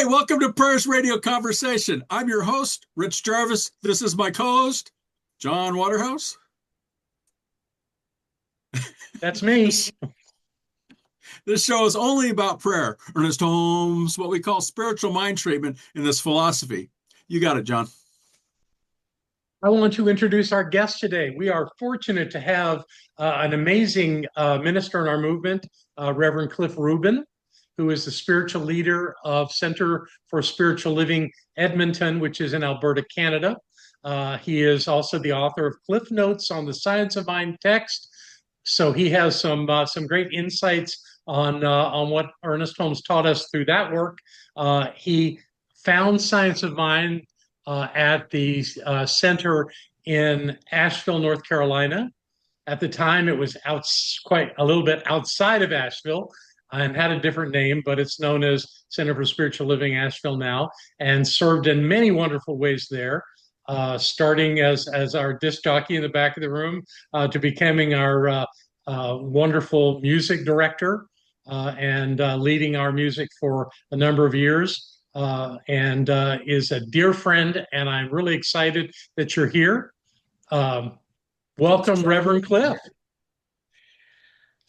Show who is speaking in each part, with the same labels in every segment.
Speaker 1: welcome to Prayers Radio Conversation. I'm your host, Rich Jarvis. This is my co-host, John Waterhouse.
Speaker 2: That's me.
Speaker 1: This show is only about prayer. Ernest Holmes, what we call spiritual mind treatment in this philosophy. You got it, John.
Speaker 2: I want to introduce our guest today. We are fortunate to have an amazing minister in our movement, Reverend Cliff Rubin, who is the spiritual leader of Center for Spiritual Living Edmonton, which is in Alberta, Canada. He is also the author of Cliff Notes on the Science of Mind text. So he has some great insights on what Ernest Holmes taught us through that work. He found Science of Mind at the center in Asheville, North Carolina. At the time, it was quite a little bit outside of Asheville and had a different name, but it's known as Center for Spiritual Living Asheville now, and served in many wonderful ways there, starting as our disc jockey in the back of the room to becoming our wonderful music director and leading our music for a number of years. And is a dear friend, and I'm really excited that you're here. Welcome, Reverend Cliff.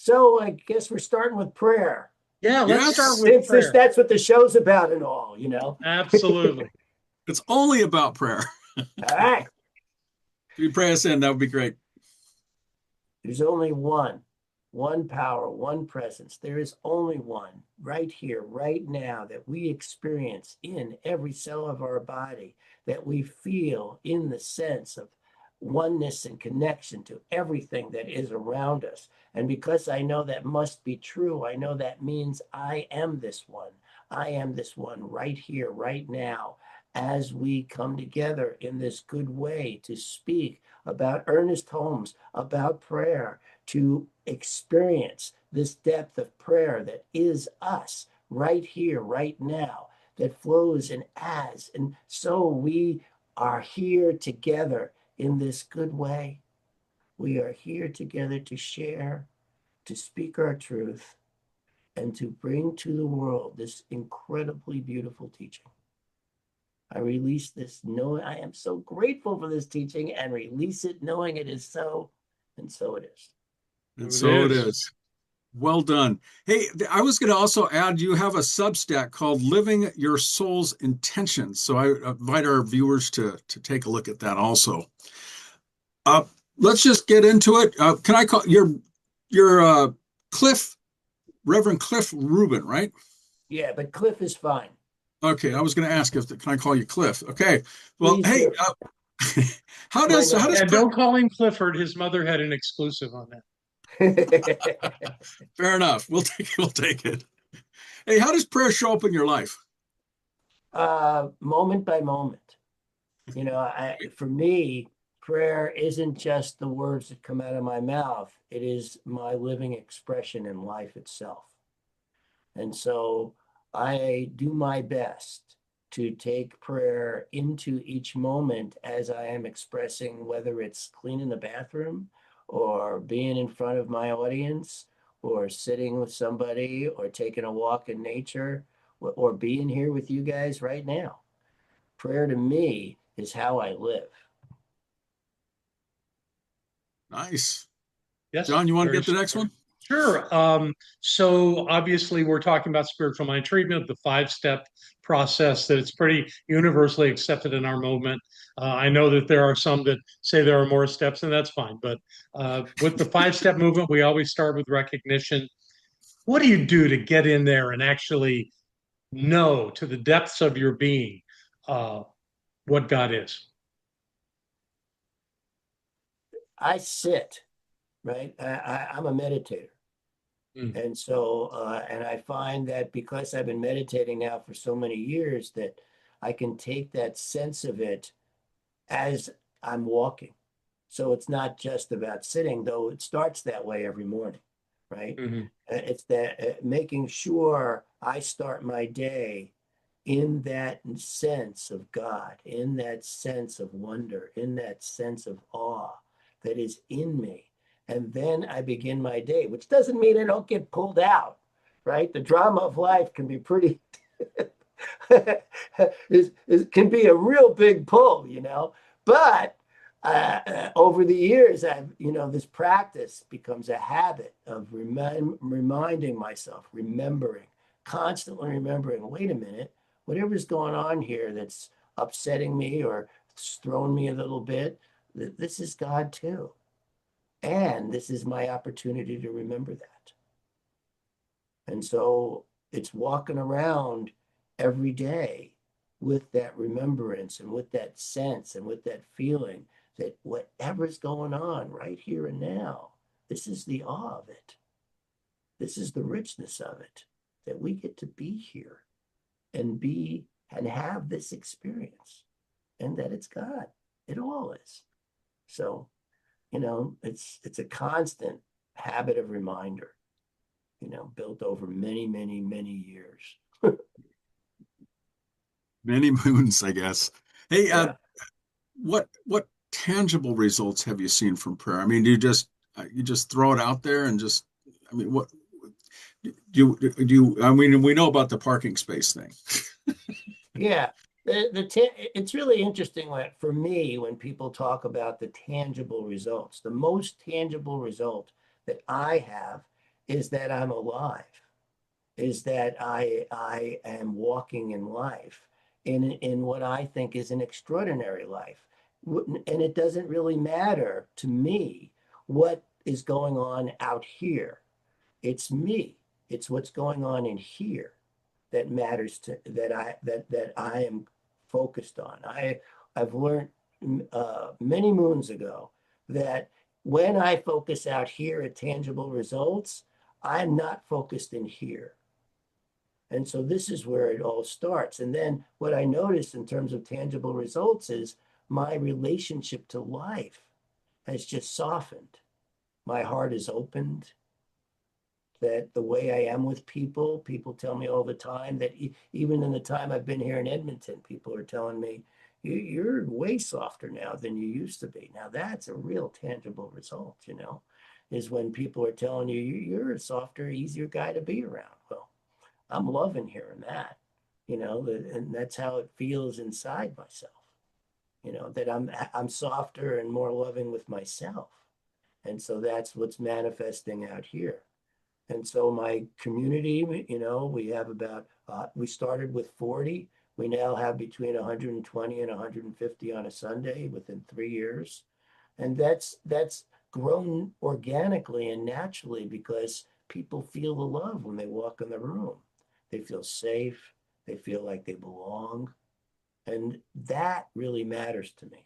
Speaker 3: So I guess we're starting with prayer.
Speaker 2: Yeah, let's start with prayer.
Speaker 3: That's what the show's about and all, you know.
Speaker 2: Absolutely.
Speaker 1: It's only about prayer.
Speaker 3: All right.
Speaker 1: If you pray us in, that would be great.
Speaker 3: There's only one power, one presence. There is only one right here, right now, that we experience in every cell of our body, that we feel in the sense of oneness and connection to everything that is around us. And because I know that must be true, I know that means I am this one. I am this one right here, right now, as we come together in this good way to speak about Ernest Holmes, about prayer, to experience this depth of prayer that is us right here, right now, that flows and as. And so we are here together in this good way. We are here together to share, to speak our truth, and to bring to the world this incredibly beautiful teaching. I release this knowing I am so grateful for this teaching, and release it knowing it is so, and so it is.
Speaker 1: And so it is. Well done. Hey, I was going to also add, you have a Substack called Living Your Soul's Intentions. So I invite our viewers to take a look at that also. Let's just get into it. Can I call your Cliff, Reverend Cliff Rubin, right?
Speaker 3: Yeah, but Cliff is fine.
Speaker 1: Okay, I was going to ask can I call you Cliff? Okay. Well,
Speaker 3: Please
Speaker 1: hey, how does
Speaker 2: don't call him Clifford. His mother had an exclusive on that.
Speaker 1: Fair enough. We'll take it. Hey, how does prayer show up in your life?
Speaker 3: Moment by moment. You know, for me, prayer isn't just the words that come out of my mouth. It is my living expression in life itself. And so I do my best to take prayer into each moment as I am expressing, whether it's cleaning the bathroom or being in front of my audience or sitting with somebody or taking a walk in nature or being here with you guys right now. Prayer to me is how I live.
Speaker 1: Nice.
Speaker 2: Yes.
Speaker 1: John, you want to get the next one?
Speaker 2: Sure. So obviously we're talking about spiritual mind treatment, the 5-step process that it's pretty universally accepted in our movement. I know that there are some that say there are more steps, and that's fine. But with the 5-step movement, we always start with recognition. What do you do to get in there and actually know to the depths of your being what God is?
Speaker 3: I sit, right? I'm a meditator. And so, and I find that because I've been meditating now for so many years, that I can take that sense of it as I'm walking. So it's not just about sitting, though it starts that way every morning, right? It's that making sure I start my day in that sense of God, in that sense of wonder, in that sense of awe that is in me. And then I begin my day, which doesn't mean I don't get pulled out, right? The drama of life can be pretty can be a real big pull, But over the years, this practice becomes a habit of reminding myself, constantly remembering, wait a minute, whatever's going on here that's upsetting me or it's thrown me a little bit, this is God too. And this is my opportunity to remember that. And so it's walking around every day with that remembrance and with that sense and with that feeling that whatever's going on right here and now, this is the awe of it. This is the richness of it, that we get to be here and have this experience, and that it's God. It all is. So, it's a constant habit of reminder, built over many, many, many years.
Speaker 1: Many moons, I guess. Hey,
Speaker 3: Yeah.
Speaker 1: what tangible results have you seen from prayer? I mean, do you just throw it out there and just, I mean, what I mean, we know about the parking space thing.
Speaker 3: Yeah. It's really interesting for me when people talk about the tangible results. The most tangible result that I have is that I'm alive, is that I am walking in life in what I think is an extraordinary life. And it doesn't really matter to me what is going on out here. It's me. It's what's going on in here that matters to that I am focused on. I've learned many moons ago that when I focus out here at tangible results, I'm not focused in here. And so this is where it all starts. And then what I noticed in terms of tangible results is my relationship to life has just softened. My heart is opened, that the way I am with people tell me all the time that even in the time I've been here in Edmonton, people are telling me, you're way softer now than you used to be. Now that's a real tangible result, is when people are telling you, you're a softer, easier guy to be around. Well, I'm loving hearing that, and that's how it feels inside myself, that I'm softer and more loving with myself. And so that's what's manifesting out here. And so my community, we have we started with 40. We now have between 120 and 150 on a Sunday within 3 years. And that's grown organically and naturally because people feel the love when they walk in the room. They feel safe. They feel like they belong. And that really matters to me.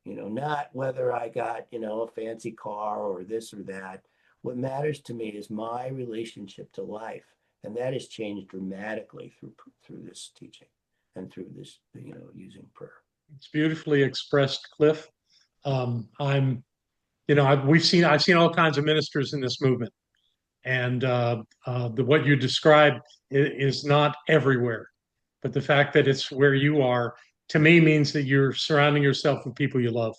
Speaker 3: Not whether I got, a fancy car or this or that. What matters to me is my relationship to life. And that has changed dramatically through this teaching and through this, using prayer.
Speaker 2: It's beautifully expressed, Cliff. I'm, I've seen all kinds of ministers in this movement, and what you described is not everywhere. But the fact that it's where you are, to me, means that you're surrounding yourself with people you love,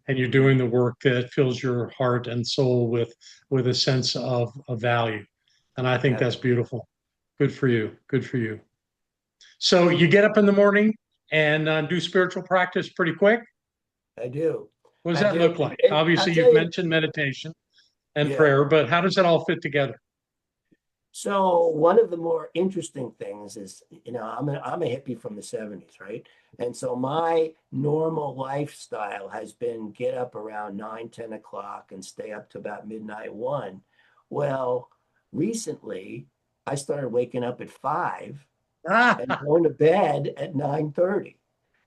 Speaker 2: and you're doing the work that fills your heart and soul with a sense of value. And I think
Speaker 3: Yeah,
Speaker 2: that's beautiful. Good for you. Good for you. So you get up in the morning and do spiritual practice pretty quick.
Speaker 3: I do.
Speaker 2: What does
Speaker 3: I
Speaker 2: that
Speaker 3: do.
Speaker 2: look like?
Speaker 3: I'll
Speaker 2: Obviously,
Speaker 3: tell
Speaker 2: you've
Speaker 3: you,
Speaker 2: mentioned meditation and
Speaker 3: yeah.
Speaker 2: prayer, but how does that all fit together?
Speaker 3: So one of the more interesting things is, I'm a hippie from the 70s, right? And so my normal lifestyle has been get up around 9, 10 o'clock and stay up to about midnight, 1. Well, recently I started waking up at 5 and
Speaker 2: Ah,
Speaker 3: going to bed at 9:30.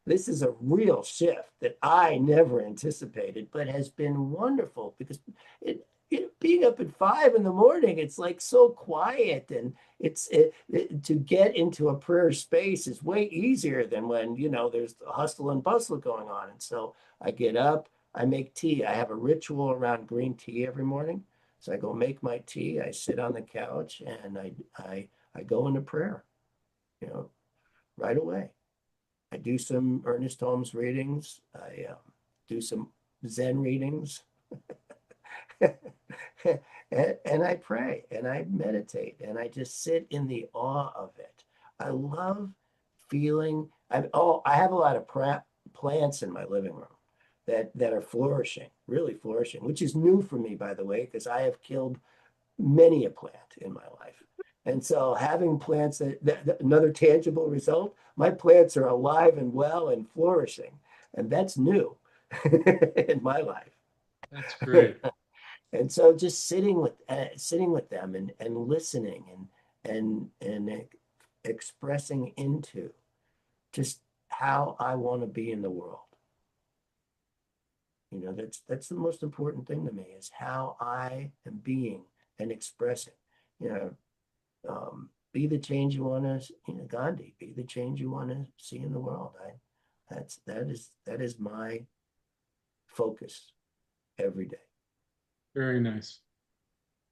Speaker 3: This is a real shift that I never anticipated, but has been wonderful because being up at 5 in the morning, it's like so quiet, and to get into a prayer space is way easier than when there's hustle and bustle going on. And so I get up, I make tea. I have a ritual around green tea every morning. So I go make my tea, I sit on the couch, and I go into prayer, you know, right away. I do some Ernest Holmes readings. I do some Zen readings. and I pray and I meditate and I just sit in the awe of it. I love feeling. I have a lot of plants in my living room that are flourishing, really flourishing, which is new for me, by the way, because I have killed many a plant in my life. And so having plants that another tangible result, my plants are alive and well and flourishing. And that's new in my life.
Speaker 2: That's great.
Speaker 3: And so just sitting with them and listening and expressing into just how I want to be in the world. You know, that's the most important thing to me is how I am being and expressing. You know, be the change you want to, Gandhi, be the change you want to see in the world. That is my focus every day.
Speaker 2: Very nice.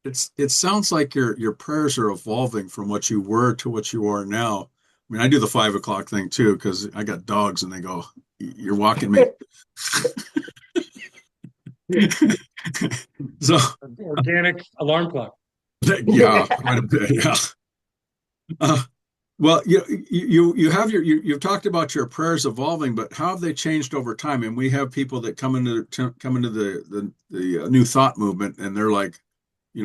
Speaker 1: It sounds like your prayers are evolving from what you were to what you are now. I mean, I do the 5 o'clock thing too because I got dogs and they go, "You're walking me." So
Speaker 2: Organic alarm clock.
Speaker 1: yeah, quite a bit. Yeah. Uh, well, you have you've talked about your prayers evolving, but how have they changed over time? And we have people that come into the new thought movement, and they're like,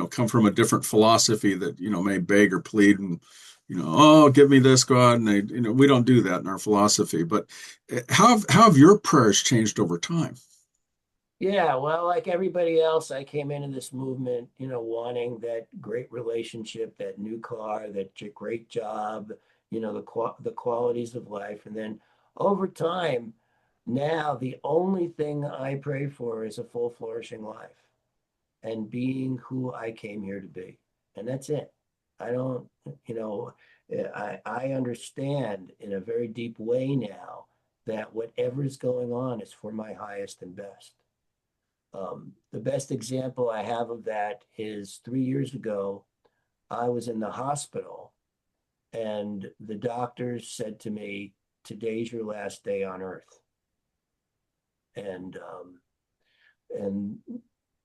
Speaker 1: come from a different philosophy that may beg or plead and oh, give me this, God, and they we don't do that in our philosophy. But how have your prayers changed over time?
Speaker 3: Yeah, well, like everybody else, I came into this movement, wanting that great relationship, that new car, that great job, the qualities of life. And then over time, now the only thing I pray for is a full flourishing life and being who I came here to be. And that's it. I don't, I understand in a very deep way now that whatever's going on is for my highest and best. The best example I have of that is 3 years ago, I was in the hospital and the doctors said to me, "Today's your last day on earth." And and
Speaker 2: That'll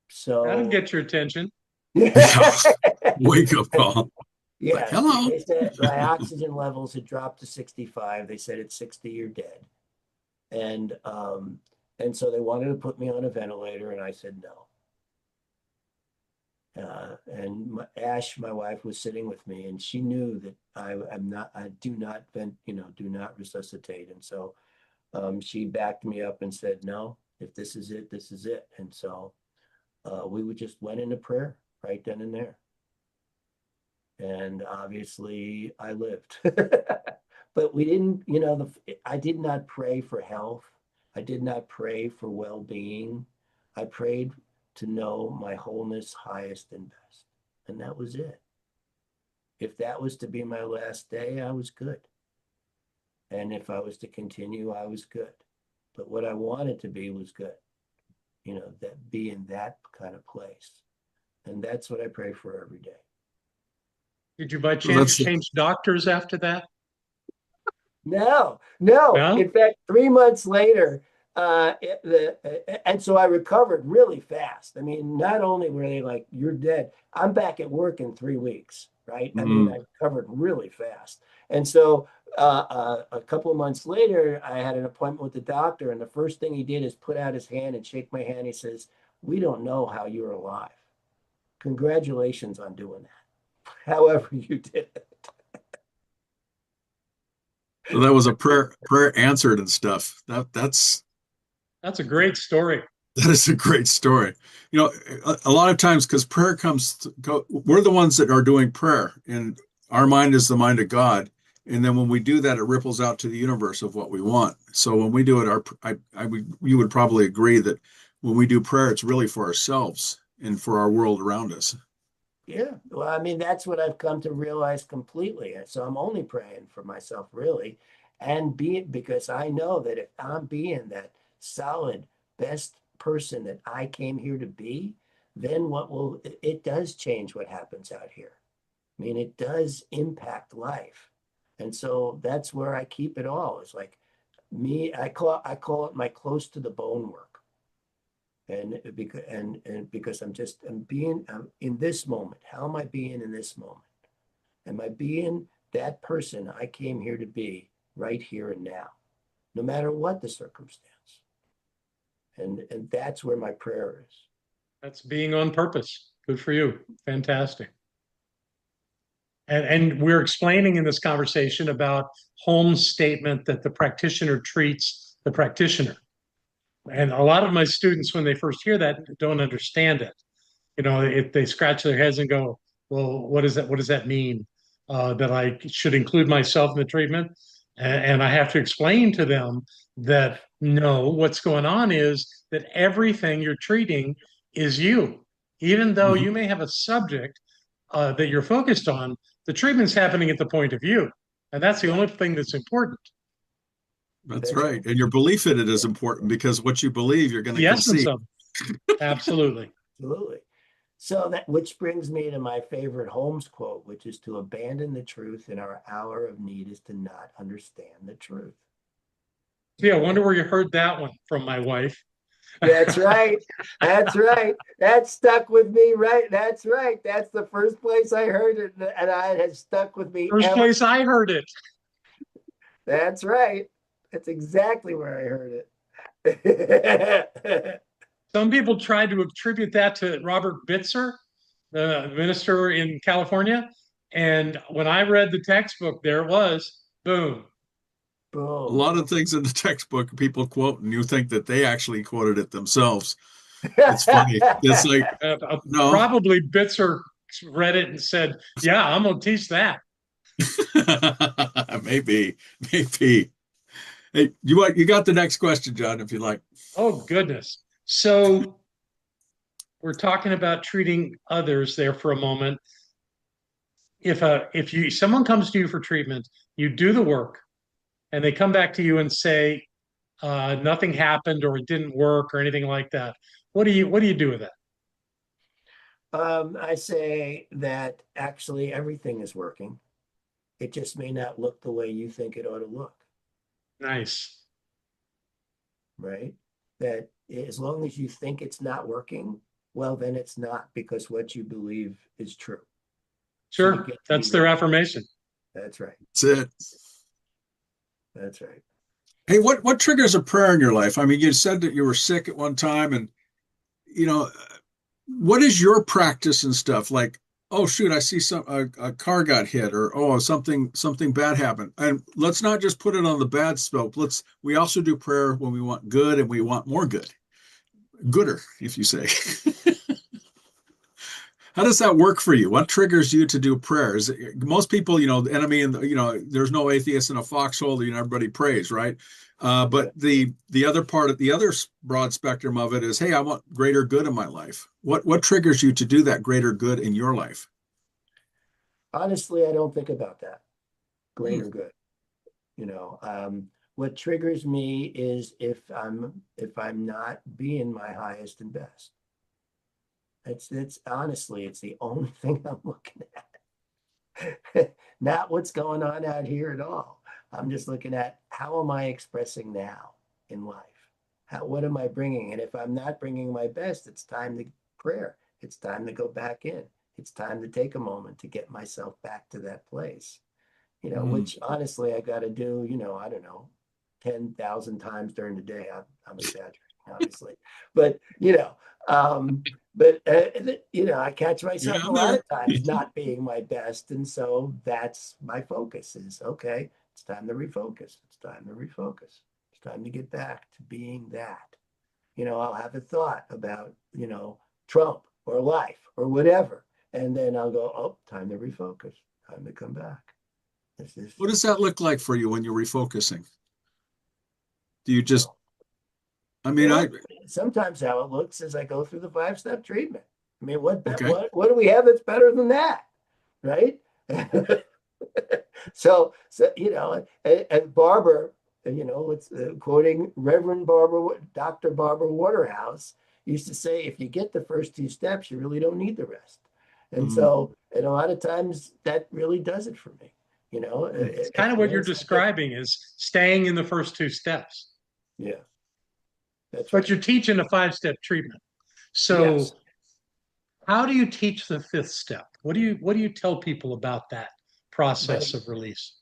Speaker 3: so
Speaker 2: get your attention.
Speaker 1: Yeah, wake up call. Like,
Speaker 3: yes,
Speaker 1: hello.
Speaker 3: they said my oxygen levels had dropped to 65. They said at 60 you're dead. And so they wanted to put me on a ventilator and I said no. Ash, my wife, was sitting with me, and she knew that I do not do not resuscitate. And so she backed me up and said, "No, if this is it, this is it." And so we would just went into prayer right then and there. And obviously, I lived, but we didn't. I did not pray for health. I did not pray for well-being. I prayed to know my wholeness, highest and best. And that was it. If that was to be my last day, I was good. And if I was to continue, I was good. But what I wanted to be was good, that be in that kind of place. And that's what I pray for every day.
Speaker 2: Did you by
Speaker 1: Well,
Speaker 2: chance change doctors after that?
Speaker 3: No, no.
Speaker 2: No?
Speaker 3: In fact, 3 months later, and so I recovered really fast. I mean, not only were they like, "You're dead," I'm back at work in 3 weeks, right? I mean, I recovered really fast. And so a couple of months later, I had an appointment with the doctor, and the first thing he did is put out his hand and shake my hand. He says, "We don't know how you're alive. Congratulations on doing that. However you did it."
Speaker 1: So that was a prayer answered and stuff.
Speaker 2: That's a great story.
Speaker 1: That is a great story. A lot of times because prayer we're the ones that are doing prayer, and our mind is the mind of God. And then when we do that, it ripples out to the universe of what we want. So when we do it, you would probably agree that when we do prayer, it's really for ourselves and for our world around us.
Speaker 3: Yeah, well, I mean, that's what I've come to realize completely. So I'm only praying for myself, really, and be it because I know that if I'm being that solid, best person that I came here to be, then it does change what happens out here. I mean, it does impact life. And so that's where I keep it all. It's like I call it my close to the bone work. And because I'm in this moment. How am I being in this moment? Am I being that person I came here to be right here and now, no matter what the circumstance. And that's where my prayer is.
Speaker 2: That's being on purpose. Good for you. Fantastic. And we're explaining in this conversation about Holmes' statement that the practitioner treats the practitioner. And a lot of my students, when they first hear that, don't understand it. You know, if they scratch their heads and go, well, what is that? What does that mean? That I should include myself in the treatment? And I have to explain to them that no, what's going on is that everything you're treating is you. Even though
Speaker 1: Mhm.
Speaker 2: you may have a subject that you're focused on, the treatment's happening at the point of view. And that's the
Speaker 3: Yeah,
Speaker 2: only thing that's important.
Speaker 1: That's
Speaker 3: that's
Speaker 1: right.
Speaker 3: right.
Speaker 1: And your belief in it is important because what you believe, you're going to
Speaker 2: The essence
Speaker 1: conceive.
Speaker 2: of it. Absolutely.
Speaker 3: Absolutely. So that which brings me to my favorite Holmes quote, which is to abandon the truth in our hour of need is to not understand the truth.
Speaker 2: Yeah, I wonder where you heard that one from, my wife.
Speaker 3: That's right. That's right. That stuck with me, right? That's right. That's the first place I heard it, and it has stuck with me
Speaker 2: First
Speaker 3: ever.
Speaker 2: place I heard it.
Speaker 3: That's right. That's exactly where I heard it.
Speaker 2: Some people tried to attribute that to Robert Bitzer, the minister in California. And when I read the textbook, there it was, boom.
Speaker 1: A
Speaker 3: Boom.
Speaker 1: lot of things in the textbook people quote, and you think that they actually quoted it themselves. It's funny. It's like, no,
Speaker 2: Probably Bitzer read it and said, yeah, I'm going to teach that.
Speaker 1: maybe, maybe. Hey, you got the next question, John, if you like.
Speaker 2: Oh, goodness. So we're talking about treating others there for a moment. If someone comes to you for treatment, you do the work, and they come back to you and say nothing happened or it didn't work or anything like that, what do you do with that?
Speaker 3: I say that actually everything is working. It just may not look the way you think it ought to look,
Speaker 2: Nice.
Speaker 3: right? That as long as you think it's not working, well, then it's not because what you believe is true. So you
Speaker 2: Sure,
Speaker 3: get to be
Speaker 2: that's their
Speaker 3: ready.
Speaker 2: affirmation.
Speaker 3: That's right.
Speaker 1: That's it.
Speaker 3: That's right.
Speaker 1: Hey, what triggers a prayer in your life? I mean, you said that you were sick at one time, and you know, what is your practice and stuff? Like, oh shoot, I see a car got hit, or oh something bad happened. And let's not just put it on the bad scope. We also do prayer when we want good and we want more good, gooder, if you say. How does that work for you? What triggers you to do prayers? Most people, the enemy, and there's no atheist in a foxhole. Everybody prays, right? But the other part of the other broad spectrum of it is, hey, I want greater good in my life. What triggers you to do that greater good in your life?
Speaker 3: Honestly, I don't think about that.
Speaker 1: Hmm.
Speaker 3: Greater good. What triggers me is if I'm not being my highest and best. It's honestly, it's the only thing I'm looking at. Not what's going on out here at all. I'm just looking at how am I expressing now in life? What am I bringing? And if I'm not bringing my best, it's time to prayer. It's time to go back in. It's time to take a moment to get myself back to that place.
Speaker 1: Hmm.
Speaker 3: Which honestly I got to do, I don't know, 10,000 times during the day. I'm exaggerating, obviously, but um, I catch
Speaker 1: Yeah,
Speaker 3: myself a
Speaker 1: I'm
Speaker 3: lot
Speaker 1: there.
Speaker 3: of times not being my best, and so that's my focus. Is okay. It's time to refocus. It's time to refocus. It's time to get back to being that. I'll have a thought about Trump or life or whatever, and then I'll go, oh, time to refocus. Time to come back. This is
Speaker 1: What does that look like for you when you're refocusing? Do you just,
Speaker 3: well,
Speaker 1: I mean,
Speaker 3: well, sometimes how it looks is I go through the 5-step treatment. I mean,
Speaker 1: okay.
Speaker 3: what do we have that's better than that, right? So and Barber, it's quoting Reverend Barber, Dr. Barber Waterhouse used to say, if you get the first 2 steps, you really don't need the rest. And
Speaker 1: Mhm.
Speaker 3: so, and a lot of times that really does it for me.
Speaker 1: Mhm.
Speaker 2: It's kind of what you're
Speaker 3: Once I get,
Speaker 2: describing is staying in the first two steps,
Speaker 3: yeah, that's
Speaker 2: but
Speaker 3: right.
Speaker 2: you're teaching a 5-step treatment.
Speaker 3: Yes.
Speaker 2: So how do you teach the fifth step? What do you tell people about that process of release.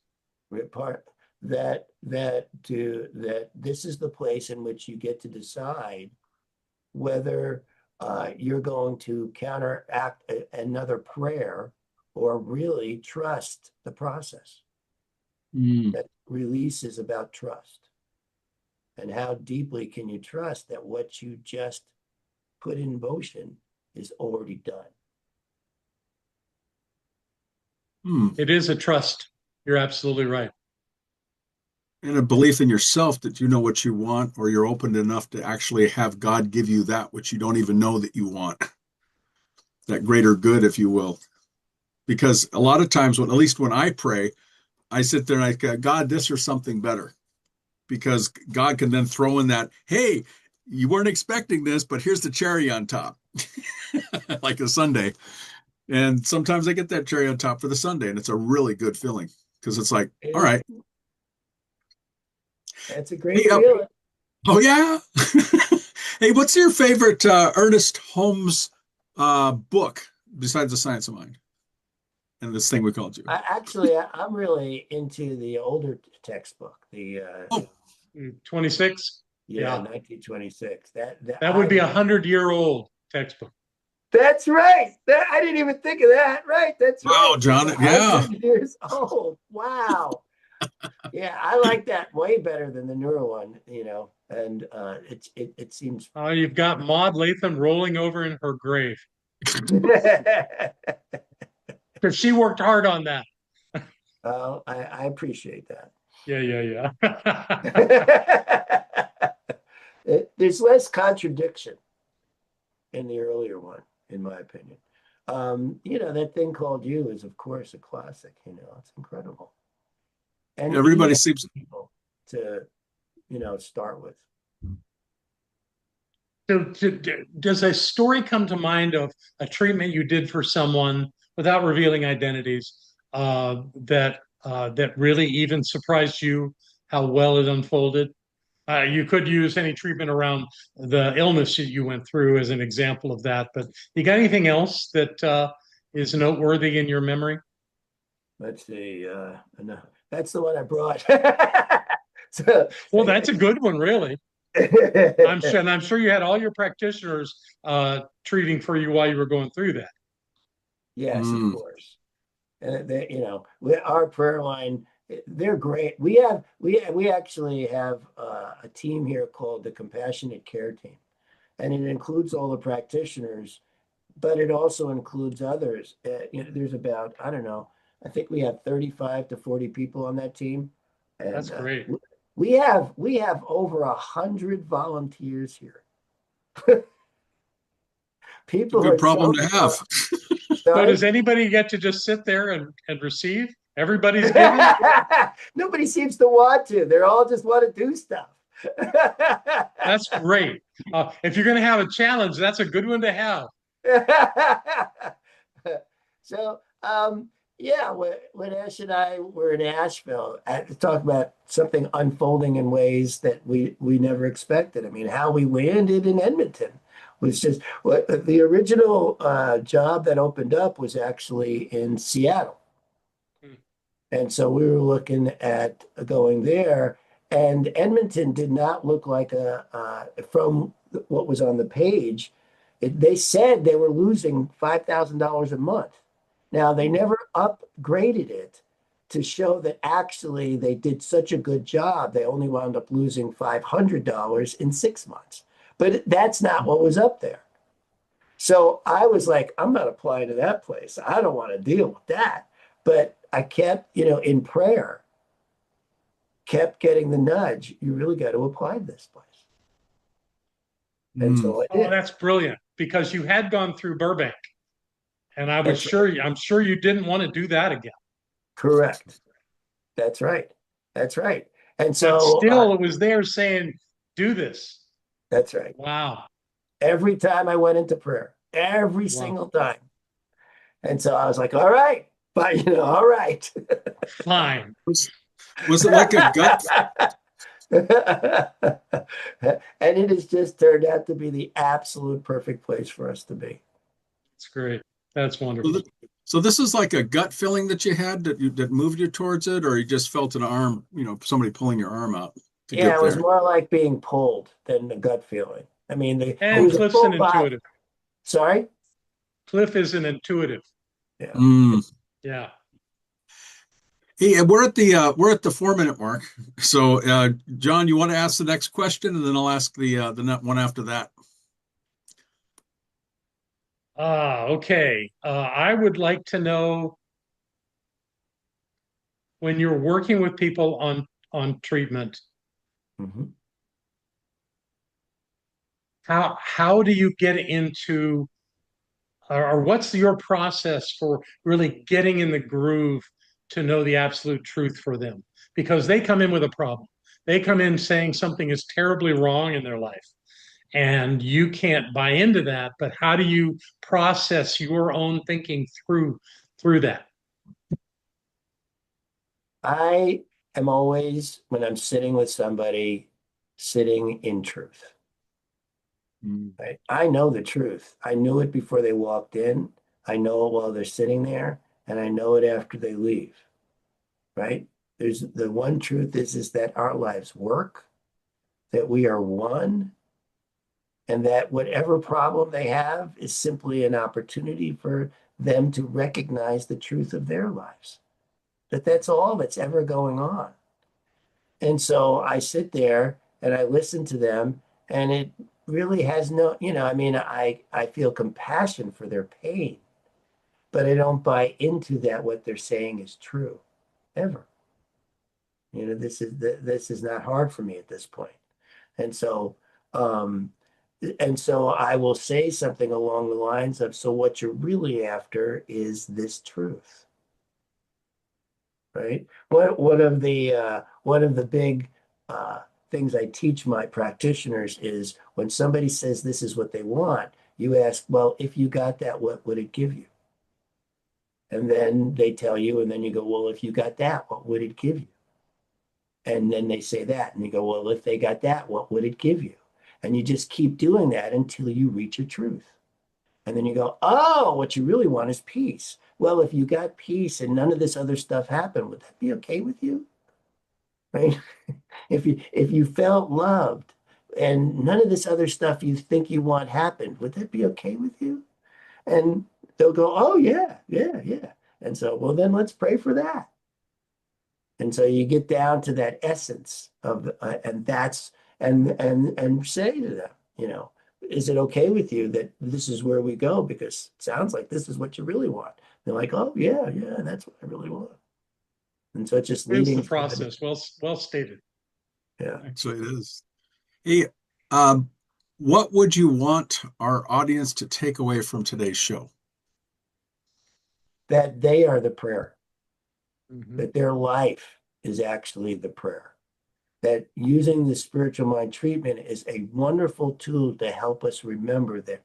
Speaker 3: Part that this is the place in which you get to decide whether you're going to counteract another prayer or really trust the process. That release is about trust. And how deeply can you trust that what you just put in motion is already done?
Speaker 2: It is a trust. You're absolutely right.
Speaker 1: And a belief in yourself that you know what you want, or you're open enough to actually have God give you that which you don't even know that you want. That greater good, if you will. Because a lot of times, at least when I pray, I sit there and I go, God, this or something better. Because God can then throw in that, hey, you weren't expecting this, but here's the cherry on top, like a sundae. And sometimes I get that cherry on top for the sundae, and it's a really good feeling because it's like, all right.
Speaker 3: That's a great feeling.
Speaker 1: Oh, yeah. Hey, what's your favorite Ernest Holmes book besides The Science of Mind and this thing we called you?
Speaker 3: I'm really into the older textbook, the
Speaker 2: 26.
Speaker 3: Yeah, 1926.
Speaker 2: That would be 100-year-old textbook.
Speaker 3: That's right. I didn't even think of that. Right. That's right.
Speaker 1: Wow, John. Yeah.
Speaker 3: 100 years old. Wow. Yeah, I like that way better than the newer one, and it seems.
Speaker 2: Oh, you've got Maud Latham rolling over in her grave. Because she worked hard on that.
Speaker 3: Oh, I appreciate that.
Speaker 2: Yeah.
Speaker 3: There's less contradiction in the earlier one, in my opinion. That thing called You is, of course, a classic. It's incredible. And
Speaker 1: everybody seems
Speaker 3: people to, start with.
Speaker 2: So, does a story come to mind of a treatment you did for someone without revealing identities that really even surprised you how well it unfolded? You could use any treatment around the illness that you went through as an example of that, but you got anything else that is noteworthy in your memory?
Speaker 3: Let's see. No, that's the one I brought.
Speaker 2: Well, that's a good one, really. I'm sure you had all your practitioners treating for you while you were going through that.
Speaker 3: Yes, of course. And our prayer line, they're great. We actually have a team here called the Compassionate Care Team, and it includes all the practitioners, but it also includes others. There's about, I don't know, I think we have 35 to 40 people on that team. And
Speaker 2: that's great.
Speaker 3: We have over 100 volunteers here. People
Speaker 1: it's a good problem to have.
Speaker 2: So does anybody get to just sit there and receive? Everybody's giving?
Speaker 3: Nobody seems to want to. They're all just want to do stuff.
Speaker 2: That's great. If you're going to have a challenge, that's a good one to have.
Speaker 3: So, yeah, when Ash and I were in Asheville, to talk about something unfolding in ways that we never expected. I mean, how we landed in Edmonton was just the original job that opened up was actually in Seattle. And so we were looking at going there, and Edmonton did not look like from what was on the page. They said they were losing $5,000 a month. Now, they never upgraded it to show that actually they did such a good job. They only wound up losing $500 in 6 months. But that's not what was up there. So I was like, I'm not applying to that place. I don't want to deal with that. But I kept, in prayer, kept getting the nudge. You really got to apply to this place. And so I did.
Speaker 2: Oh, that's brilliant, because you had gone through Burbank. And I'm sure you didn't want to do that again.
Speaker 3: Correct. That's right. And so
Speaker 2: but still it was there saying, do this.
Speaker 3: That's right.
Speaker 2: Wow.
Speaker 3: Every time I went into prayer, every single time. And so I was like, all right, but all right.
Speaker 2: Fine.
Speaker 1: Was it like a gut?
Speaker 3: And it has just turned out to be the absolute perfect place for us to be.
Speaker 2: It's great. That's wonderful.
Speaker 1: So this is like a gut feeling that you had that moved you towards it, or you just felt an arm, somebody pulling your arm out to
Speaker 3: Yeah,
Speaker 1: get
Speaker 3: it was
Speaker 1: there.
Speaker 3: more like being pulled than the gut feeling. I mean, it
Speaker 2: And
Speaker 3: was a
Speaker 2: Cliff's an
Speaker 3: full body.
Speaker 2: intuitive.
Speaker 3: Sorry?
Speaker 2: Cliff is an intuitive.
Speaker 3: Yeah.
Speaker 1: Mm.
Speaker 2: Yeah.
Speaker 1: Hey, we're at the 4 minute mark. So, John, you want to ask the next question, and then I'll ask the one after that.
Speaker 2: Okay. I would like to know when you're working with people on treatment,
Speaker 3: Mhm.
Speaker 2: how do you get into or what's your process for really getting in the groove to know the absolute truth for them? Because they come in with a problem. They come in saying something is terribly wrong in their life, and you can't buy into that. But how do you process your own thinking through that?
Speaker 3: I am always, when I'm sitting with somebody, sitting in truth.
Speaker 1: Mm.
Speaker 3: Right? I know the truth. I knew it before they walked in. I know it while they're sitting there, and I know it after they leave. Right? There's the one truth is that our lives work, that we are one, and that whatever problem they have is simply an opportunity for them to recognize the truth of their lives. That's all that's ever going on. And so I sit there and I listen to them, and it really has no, I mean, I feel compassion for their pain, but I don't buy into that what they're saying is true, ever. This is not hard for me at this point. And so um I will say something along the lines of, so what you're really after is this truth, right? One of the big uh, things I teach my practitioners is when somebody says this is what they want, you ask, well, if you got that, what would it give you? And then they tell you, and then you go, well, if you got that, what would it give you? And then they say that, and you go, well, if they got that, what would it give you? And you just keep doing that until you reach your truth. And then you go, oh, what you really want is peace. Well, if you got peace and none of this other stuff happened, would that be okay with you? Right? If you felt loved and none of this other stuff you think you want happened, would that be okay with you? And they'll go, oh yeah, yeah, yeah. And so, well, then let's pray for that. And so you get down to that essence of, and that's, and say to them, is it okay with you that this is where we go? Because it sounds like this is what you really want. They're like, oh yeah, yeah, that's what I really want. And so it's just
Speaker 2: It's the
Speaker 3: leading somebody.
Speaker 2: process. Well stated.
Speaker 3: Yeah.
Speaker 1: Actually, it is. Hey, what would you want our audience to take away from today's show?
Speaker 3: That they are the prayer,
Speaker 2: Mhm.
Speaker 3: that their life is actually the prayer. That using the spiritual mind treatment is a wonderful tool to help us remember that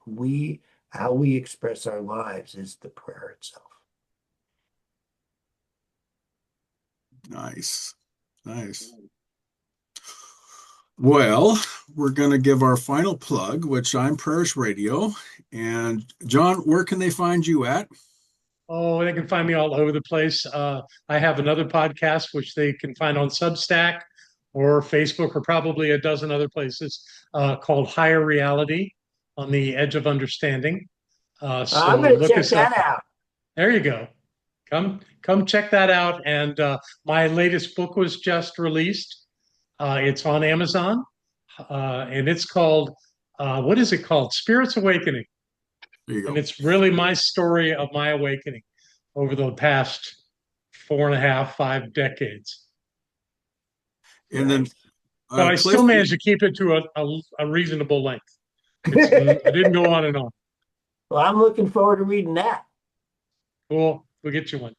Speaker 3: how we express our lives is the prayer itself.
Speaker 1: Nice. Nice. Well, we're going to give our final plug, which I'm Prayers Radio. And John, where can they find you at?
Speaker 2: Oh, they can find me all over the place. I have another podcast which they can find on Substack or Facebook or probably a dozen other places called Higher Reality on the Edge of Understanding.
Speaker 3: I'm
Speaker 2: So
Speaker 3: going to
Speaker 2: look
Speaker 3: check
Speaker 2: us up.
Speaker 3: that out.
Speaker 2: There you go. Come check that out. And my latest book was just released. It's on Amazon, and it's called what is it called? Spirits Awakening.
Speaker 1: There you
Speaker 2: And
Speaker 1: go.
Speaker 2: it's really my story of my awakening over the past 4.5, 5 decades.
Speaker 1: And then
Speaker 3: Nice.
Speaker 2: But I still
Speaker 1: Cliff,
Speaker 2: managed to keep it to a reasonable length. I didn't go on and on.
Speaker 3: Well, I'm looking forward to reading that.
Speaker 2: Cool. We'll get you one.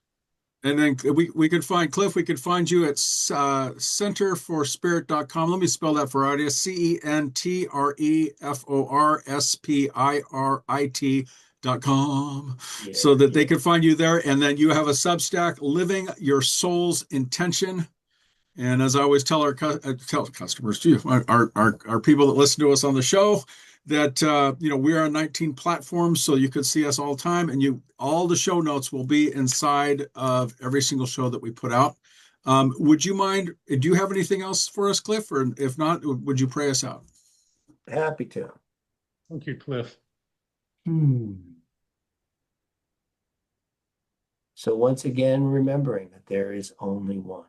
Speaker 1: and then we could find Cliff. We could find you at centerforspirit.com. Let me spell that for audience: CENTREFORSPIRIT.com,
Speaker 3: Yeah,
Speaker 1: so that they
Speaker 3: yeah.
Speaker 1: can find you there. And then you have a Substack, Living Your Soul's Intention. And as I always tell our tell customers too, our people that listen to us on the show, that we are on 19 platforms, so you could see us all the time, and all the show notes will be inside of every single show that we put out. Would you mind? Do you have anything else for us, Cliff? Or if not, would you pray us out?
Speaker 3: Happy to.
Speaker 2: Thank you, Cliff.
Speaker 3: So once again, remembering that there is only one,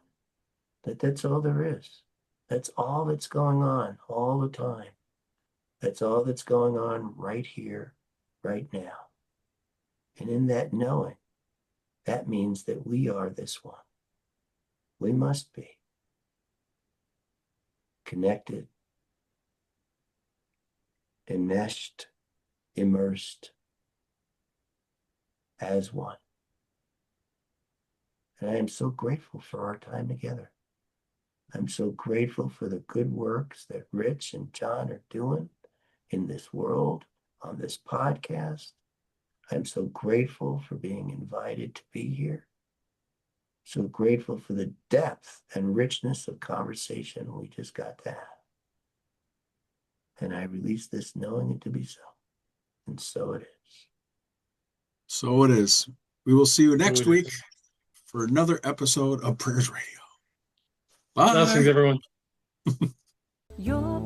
Speaker 3: that's all there is. That's all that's going on all the time. That's all that's going on right here, right now. And in that knowing, that means that we are this one. We must be connected, enmeshed, immersed as one. And I am so grateful for our time together. I'm so grateful for the good works that Rich and John are doing in this world, on this podcast. I'm so grateful for being invited to be here. So grateful for the depth and richness of conversation we just got to have. And I release this knowing it to be so. And so it is.
Speaker 1: So it is. We will see you next week for another episode of Prayers Radio. Bye.
Speaker 2: Blessings, everyone.
Speaker 4: Your